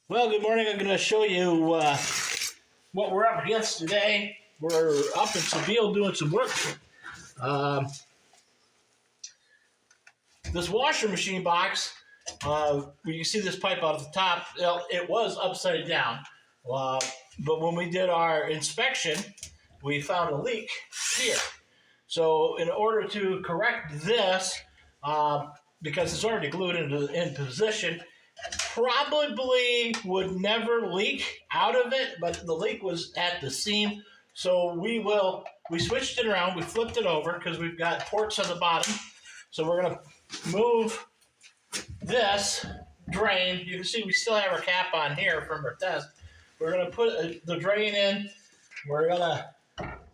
Well, good morning. I'm going to show you what we're up against today. We're up in Seville doing some work. Um, this washer machine box, you can see this pipe out of the top, it was upside down. But when we did our inspection, we found a leak here. So in order to correct this, because it's already glued in position, probably would never leak out of it, but the leak was at the seam. So we switched it around, we flipped it over because we've got ports on the bottom. So we're gonna move this drain. You can see we still have our cap on here from our test. We're gonna put the drain in. We're gonna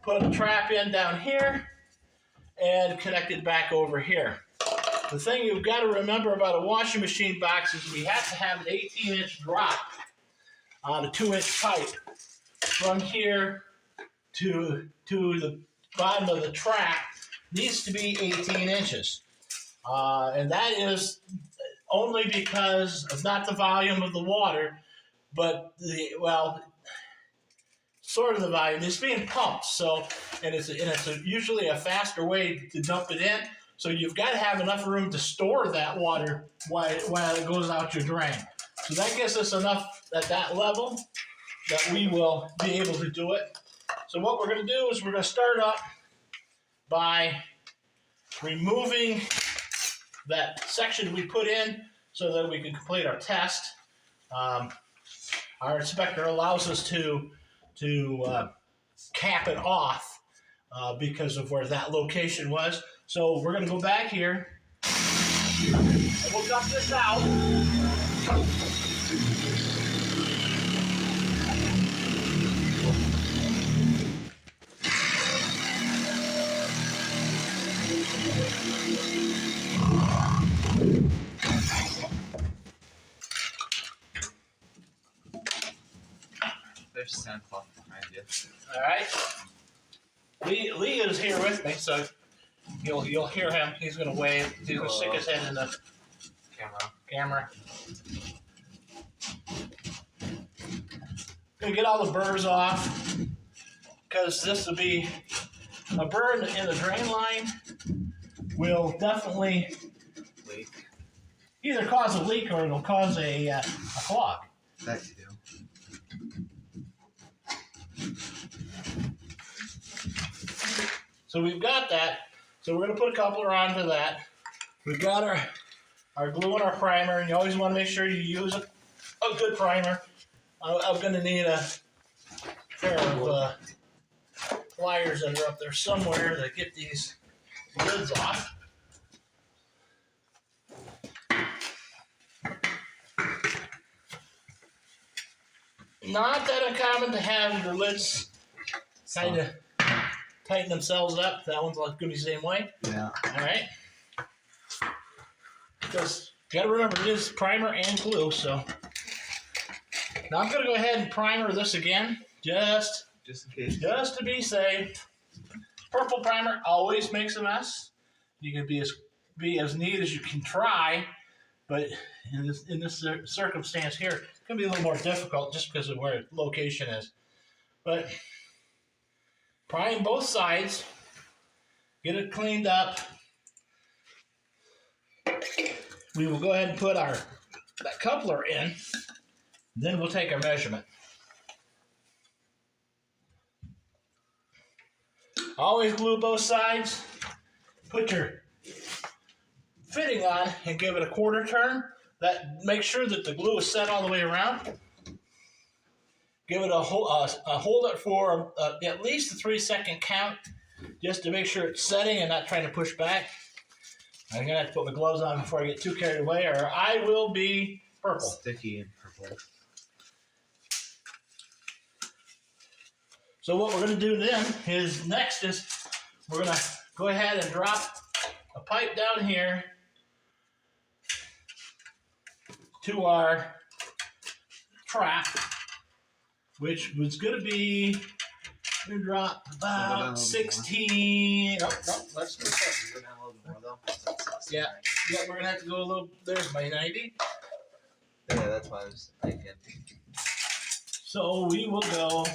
put a trap in down here and connect it back over here. The thing you've got to remember about a washing machine box is we have to have an 18-inch drop on a 2-inch pipe from here to the bottom of the trap. Needs to be 18 inches. And that is only because of not the volume of the water, but sort of the volume. It's being pumped, so it's usually a faster way to dump it in. So you've got to have enough room to store that water while it goes out your drain. So that gives us enough at that level that we will be able to do it. So what we're going to do is we're going to start up by removing that section we put in so that we can complete our test. Our inspector allows us to cap it off because of where that location was. So we're going to go back here and we'll dump this out. There's Santa Claus behind you. All right. Lee is here with me, so you'll hear him. He's going to wave. He's going to stick his head in the camera. Going to get all the burrs off because this will be a burr in the drain line. Will definitely Leak. either cause a leak or it'll cause a clog. That you do. So we've got that. So we're going to put a coupler onto that. We've got our glue and our primer, and you always want to make sure you use a good primer. I'm going to need a pair of pliers that are up there somewhere to get these lids off. Not that uncommon to have your lids kind of tighten themselves up. That one's going to be the same way. Yeah. All right. Because you got to remember it is primer and glue. So now I'm going to go ahead and primer this again, just in case. just to be safe. Purple primer always makes a mess. You can be as neat as you can try, but in this circumstance here, it's going to be a little more difficult just because of where the location is. But prime both sides, get it cleaned up. We will go ahead and put that coupler in, then we'll take our measurement. Always glue both sides. Put your fitting on and give it a quarter turn. Make sure that the glue is set all the way around. Give it hold it for at least a 3-second count, just to make sure it's setting and not trying to push back. I'm gonna have to put my gloves on before I get too carried away, or I will be purple. Sticky and purple. So what we're gonna do then is we're gonna go ahead and drop a pipe down here to our trap, which was going to be, we drop about 16. Oh, no, let's do that. Go down a little bit more though. Yeah, we're going to have to go a little, there's my 90. Yeah, That's why I was thinking. So we will go.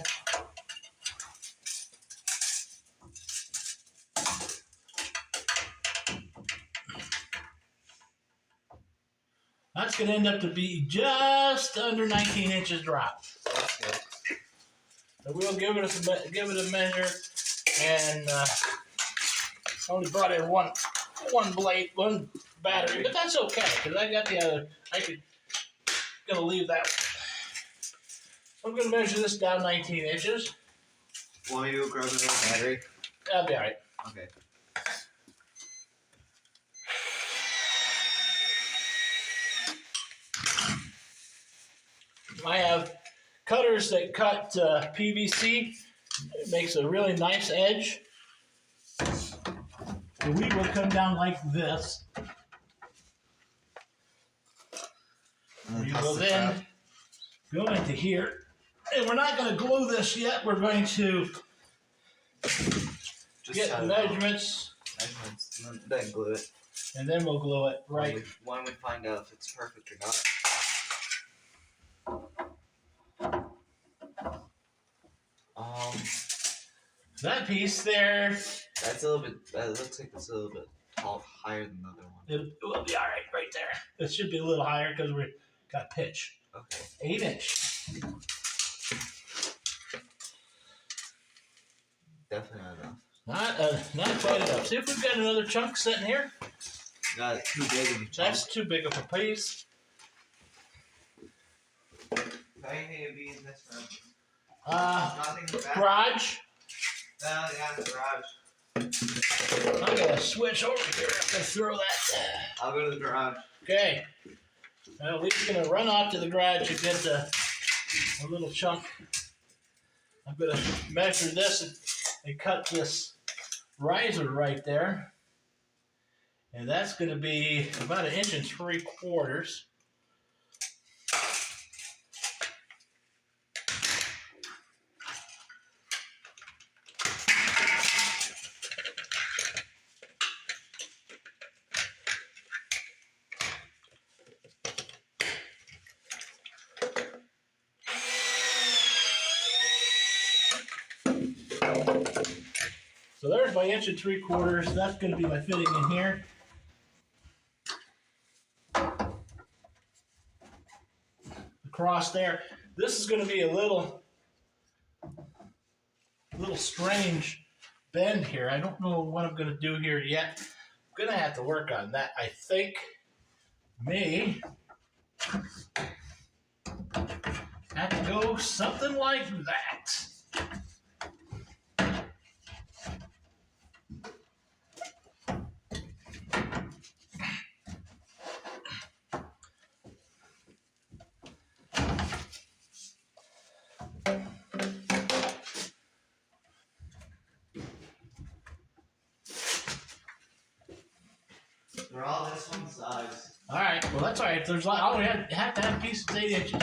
That's going to end up to be just under 19 inches drop. That's good. So we'll give it a measure, and only brought in one blade, one battery, but that's okay because I got the other. Gonna leave that. I'm gonna measure this down 19 inches. Want me to go grab another battery? That'll be all right. Okay. I have cutters that cut PVC. It makes a really nice edge. The weed will come down like this. We will then go into here. And we're not going to glue this yet. We're going to get measurements. Then glue it. And then we'll glue it right. When we find out if it's perfect or not. That piece there. That's a little bit. That looks like it's a little bit higher than the other one. It will be all right there. It should be a little higher because we got pitch. Okay. 8 inch. Definitely not enough. Not quite enough. See if we've got another chunk sitting here. Got it too big of a chunk. That's too big of a piece. Anything to be in this room? Garage. No, yeah, the garage. I'm gonna switch over here. I'm gonna throw that. I'll go to the garage. Okay. Well, we're gonna run off to the garage and get a little chunk. I'm gonna measure this and cut this riser right there. And that's gonna be about 1 3/4 inches. So there's my 1 3/4 inches. That's going to be my fitting in here. Across there. This is going to be a little strange bend here. I don't know what I'm going to do here yet. I'm going to have to work on that. I think may have to go something like that. They're all this one size. All right, well that's all right. There's I only have to have a piece that's 8 inches.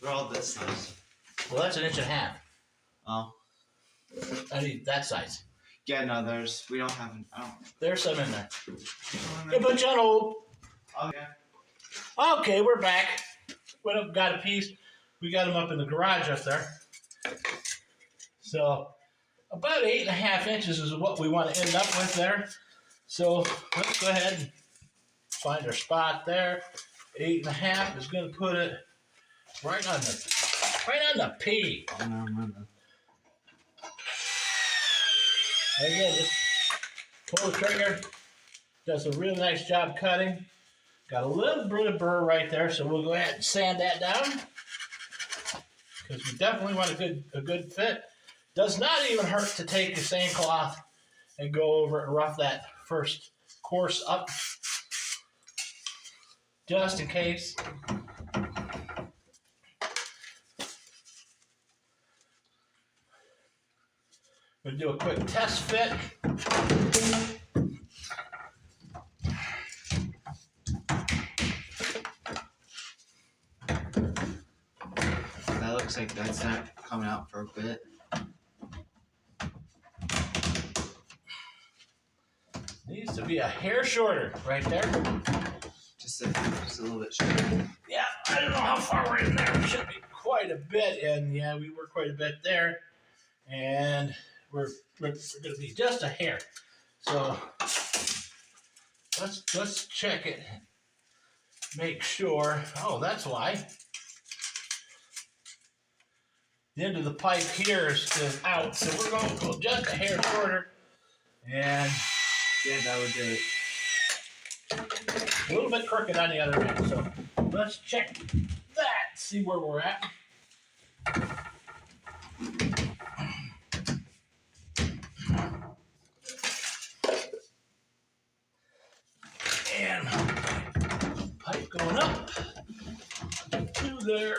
They're all this size. Well, that's 1.5 inches. Oh. I mean that size. Yeah, no, we don't have, There's some in there. Hey, put you on hold. Okay. Okay, we're back. Went up, got a piece. We got them up in the garage up there. So about 8.5 inches is what we want to end up with there. So let's go ahead and find our spot there. 8.5 is going to put it right on the P. Again, just pull the trigger. Does a really nice job cutting. Got a little bit of burr right there, so we'll go ahead and sand that down because we definitely want a good fit. Does not even hurt to take the same cloth and go over and rough that first course up, just in case. We'll do a quick test fit. That looks like that's not coming out for a bit. needs to be a hair shorter right there. Just a little bit shorter. Yeah, I don't know how far we're in there. We should be quite a bit, and yeah, we were quite a bit there. And we're going to be just a hair. So let's check it. Make sure. Oh, that's why. The end of the pipe here is out, so we're going to go just a hair shorter. And Yeah, that would do it. a little bit crooked on the other end. So let's check that, see where we're at. And pipe going up to there.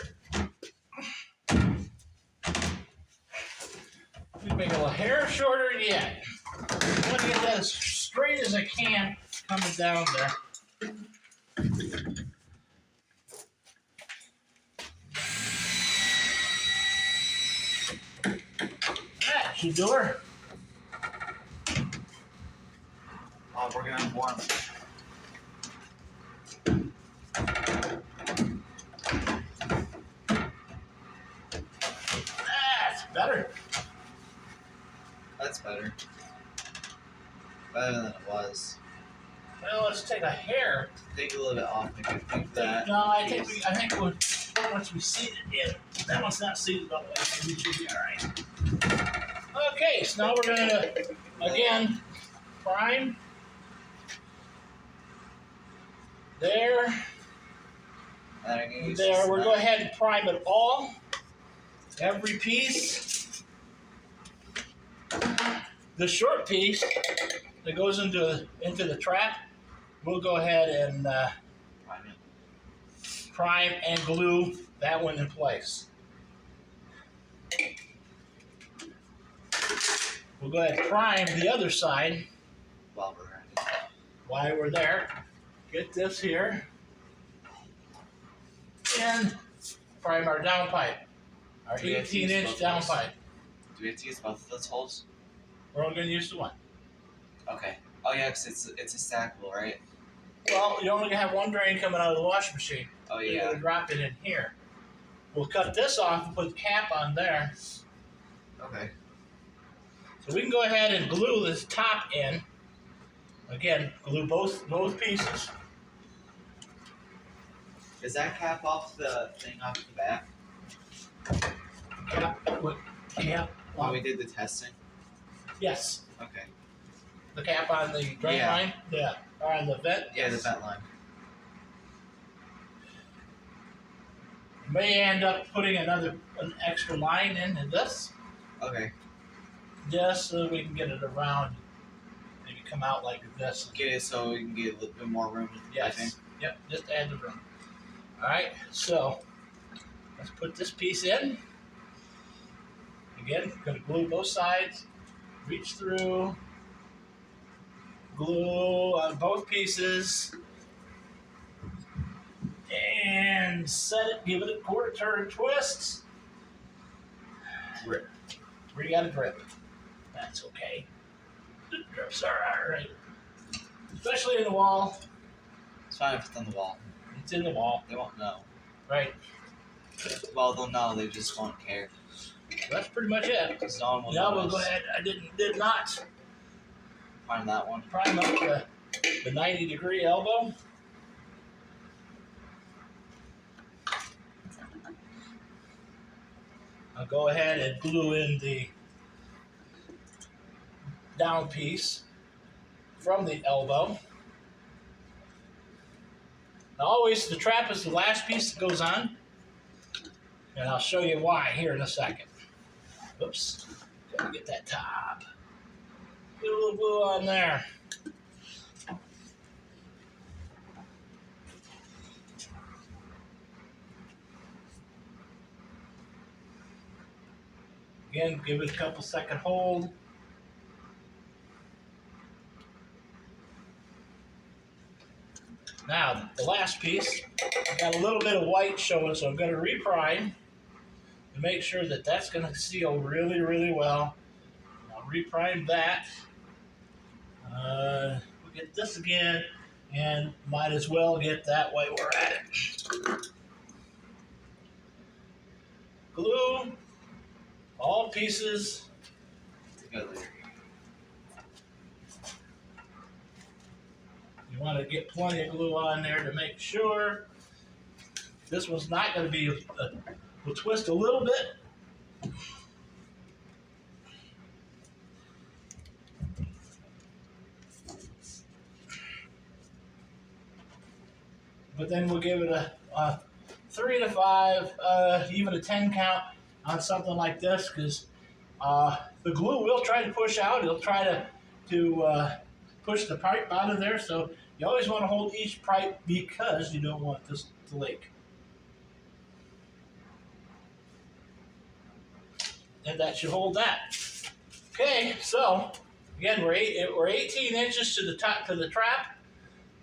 We make it a hair shorter yet. I want to get that as straight as I can coming down there. That should do her. Oh, we're gonna warm. That's better. That's better. Better than it was. Well, let's take a hair. Take a little bit off. Make it think that. No, I think once we seat it in, that one's not seated all the way, so we should be all right. Okay, so now we're gonna again prime. There, there. We're going to go ahead and prime it all. Every piece. The short piece that goes into the trap, we'll go ahead and prime and glue that one in place. We'll go ahead and prime the other side While we're at it. while we're there. Get this here and prime our downpipe, our Do we have to use 18-inch both downpipe. Do we have to use both of those holes? We're only going to use the one. Okay. Oh yeah, 'cause it's a stackable, right? Well, you're only going to have one drain coming out of the washing machine. Oh You're yeah. going to drop it in here. We'll cut this off and put the cap on there. Okay. So we can go ahead and glue this top in. Again, glue both pieces. Is that cap off the thing off the back Yeah. when we did the testing? Yes. Okay. The cap on the drain Yeah. line? Yeah. Or on the vent? Yeah, the Yes. vent line. May end up putting an extra line into this, Okay. just so we can get it around. Maybe come out like this. Get it so we can get a little bit more room. I think. Yes. Yep. Just add the room. All right. So let's put this piece in. Again, going to glue both sides. Reach through. Glue on both pieces. And set it. Give it a quarter turn twist. Drip. We got a drip. That's okay. The drips are alright. Especially in the wall. It's fine if it's on the wall. It's in the wall. They won't know. Right. Well, they'll know. They just won't care. That's pretty much it. Because no one will Now we'll notice. go ahead. I did not Find that one. prime up the 90-degree elbow. I'll go ahead and glue in the down piece from the elbow. Now always the trap is the last piece that goes on. And I'll show you why here in a second. Oops. Gotta get that top. Get a little glue on there. Again, give it a couple second hold. Now, the last piece, I got a little bit of white showing, so I'm going to reprime to make sure that that's going to seal really, really well. I'll reprime that. get this again, and might as well get that way we're at it. Glue all pieces Together. You want to get plenty of glue on there to make sure. This one's not going to be, we'll twist a little bit. But then we'll give it a 3 to 5, even a 10 count on something like this, because the glue will try to push out. It'll try to push the pipe out of there. So you always want to hold each pipe because you don't want this to leak. And that should hold that. Okay, so again, we're 18 inches to the top to the trap,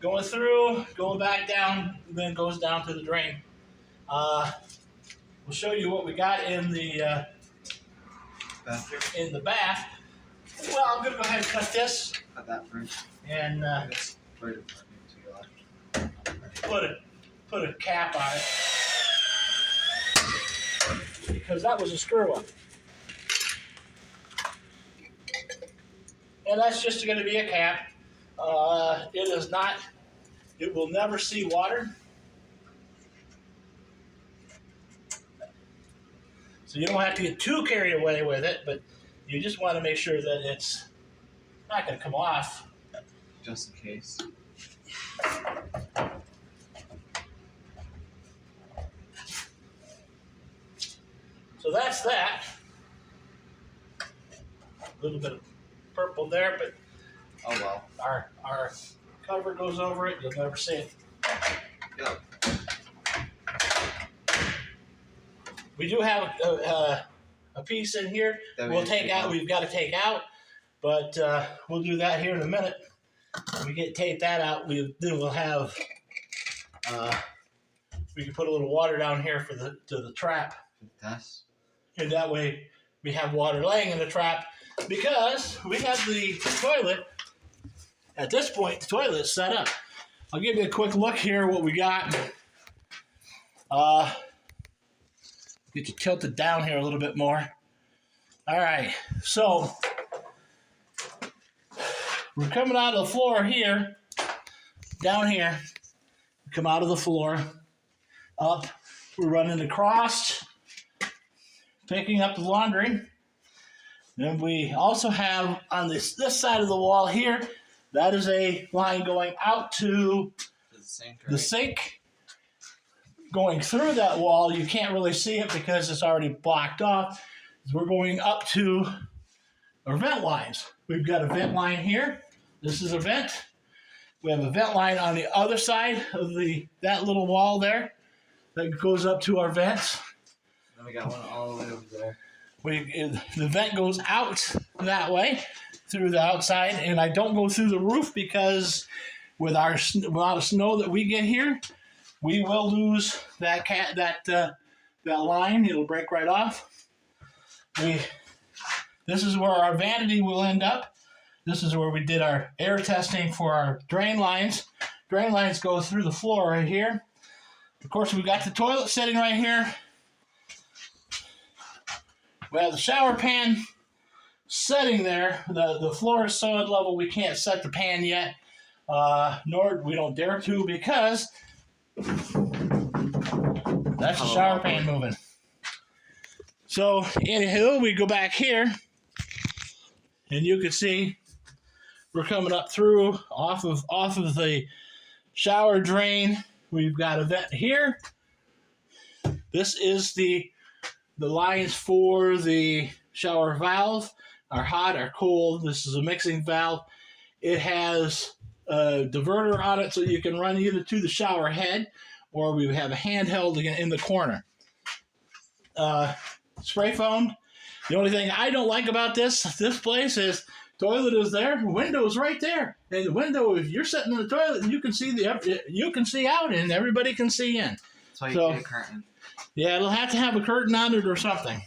going through, going back down, then goes down to the drain. We'll show you what we got in the bath. Well, I'm gonna go ahead and cut this Cut that first. and Right to your left. put a cap on it because that was a screw up. And that's just going to be a cap. It is not. It will never see water. So you don't have to get too carried away with it, but you just want to make sure that it's not going to come off. Just in case. So that's that. A little bit of purple there, but Oh well. our cover goes over it. You'll never see it. Yep. We do have a piece in here. We'll take out. We've got to take out, but we'll do that here in a minute. When we take that out, then we'll have. We can put a little water down here for the trap, Test. and that way we have water laying in the trap because we have the toilet. At this point, the toilet is set up. I'll give you a quick look here what we got. Get you tilted down here a little bit more. All right, so we're coming out of the floor here, down here. Come out of the floor, up. We're running across, picking up the laundry. Then we also have on this side of the wall here, that is a line going out to the sink. Going through that wall, you can't really see it because it's already blocked off. We're going up to our vent lines. We've got a vent line here. This is a vent. We have a vent line on the other side of that little wall there that goes up to our vents. Then we got one all the way over there. The vent goes out that way through the outside, and I don't go through the roof because with our amount of snow that we get here, we will lose that line. It'll break right off. This is where our vanity will end up. This is where we did our air testing for our drain lines. Drain lines go through the floor right here. Of course, we've got the toilet sitting right here. We have the shower pan sitting there. The floor is solid level. We can't set the pan yet, nor we don't dare to because that's the shower pan moving. So anywho, we go back here, and you can see we're coming up through off of the shower drain. We've got a vent here. This is the lines for the shower valve, our hot, our cold. This is a mixing valve. It has a diverter on it so you can run either to the shower head or we have a handheld in the corner. Spray foam. The only thing I don't like about this place is toilet is there, window's right there. And the window, if you're sitting in the toilet, you can see out and everybody can see in. That's why you need a curtain. Yeah, it'll have to have a curtain on it or something.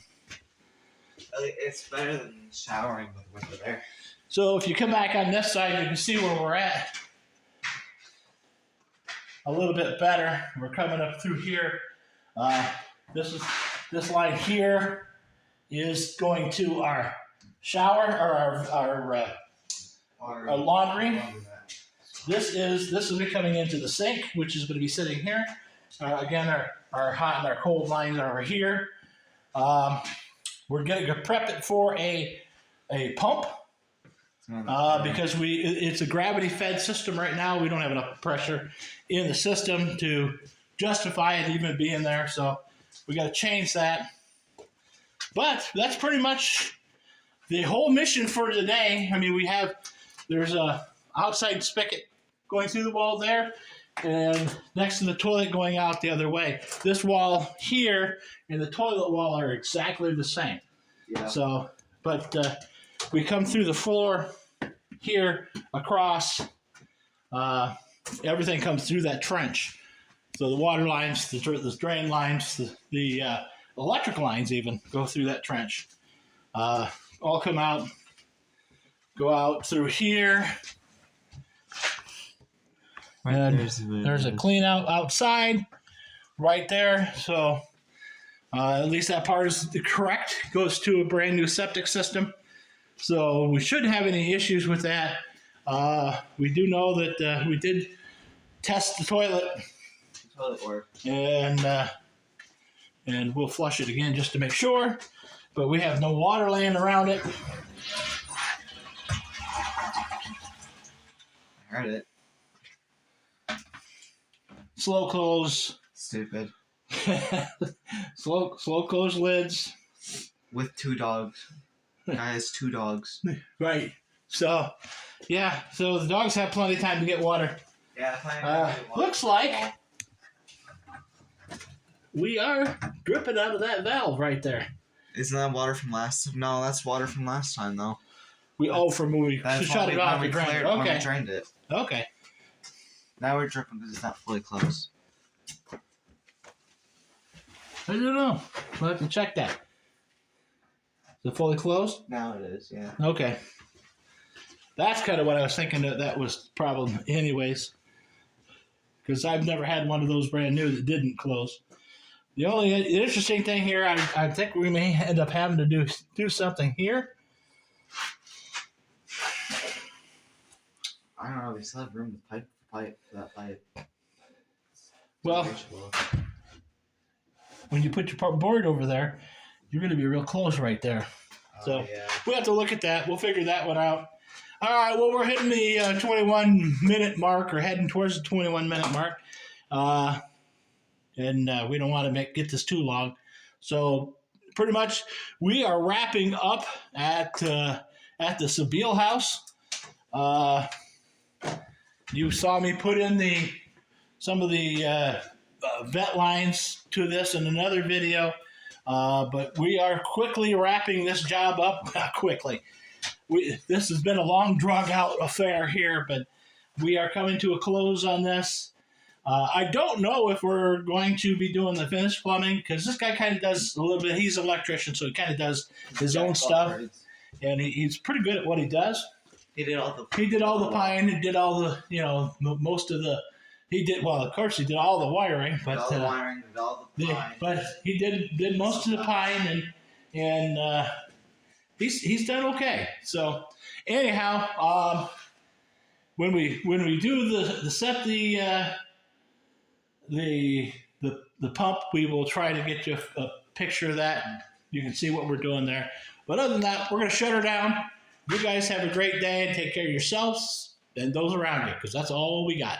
It's better than showering with window there. So if you come back on this side, you can see where we're at. a little bit better. We're coming up through here. This line here is going to our shower or our laundry. This is coming into the sink, which is going to be sitting here. Again, our hot and our cold lines are over here. We're going to prep it for a pump because it's a gravity fed system right now. We don't have enough pressure in the system to justify it even being there. So we got to change that. But that's pretty much the whole mission for today. I mean, there's a outside spigot going through the wall there, and next to the toilet going out the other way. This wall here and the toilet wall are exactly the same. Yeah. So, but we come through the floor here across. Everything comes through that trench. So the water lines, the drain lines, the electric lines even go through that trench. All come out, go out through here. And there's a clean out outside right there. So at least that part is correct. Goes to a brand new septic system. So we shouldn't have any issues with that. We do know that we did test the toilet. Worked. And we'll flush it again just to make sure. But we have no water laying around it. I heard it. Slow close. Stupid. slow close lids. With 2 dogs. Guy has 2 dogs. Right. So, yeah. So the dogs have plenty of time to get water. Yeah. Looks like we are dripping out of that valve right there. Isn't that water from last? No, that's water from last time though. We from when we shut it off. We drained Okay. We drained it. Okay. Now we're dripping because it's not fully closed. I don't know. We'll have to check that. Is it fully closed? Now it is. Yeah. Okay. That's kind of what I was thinking that was the problem anyways. Because I've never had one of those brand new that didn't close. The only interesting thing here, I think we may end up having to do something here. I don't know. We still have room to pipe that pipe. Well, when you put your board over there, you're going to be real close right there. So yeah. we'll have to look at that. We'll figure that one out. All right. Well, we're hitting the 21-minute mark, or heading towards the 21-minute mark. And we don't want to get this too long. So pretty much we are wrapping up at the Sabile house. You saw me put in some of the vet lines to this in another video. But we are quickly wrapping this job up. Quickly. This has been a long, drawn-out affair here, but we are coming to a close on this. I don't know if we're going to be doing the finished plumbing, because this guy kind of does a little bit. He's an electrician, so he kind of does his own stuff, and he's pretty good at what he does. He did all the pine and did all the, most of the. Of course he did all the wiring, but all the wiring, did all the pine. But he did most of the pine, and he's done okay. So anyhow, when we do the pump, we will try to get you a picture of that, and you can see what we're doing there. But other than that, we're going to shut her down. You guys have a great day and take care of yourselves and those around you, because that's all we got.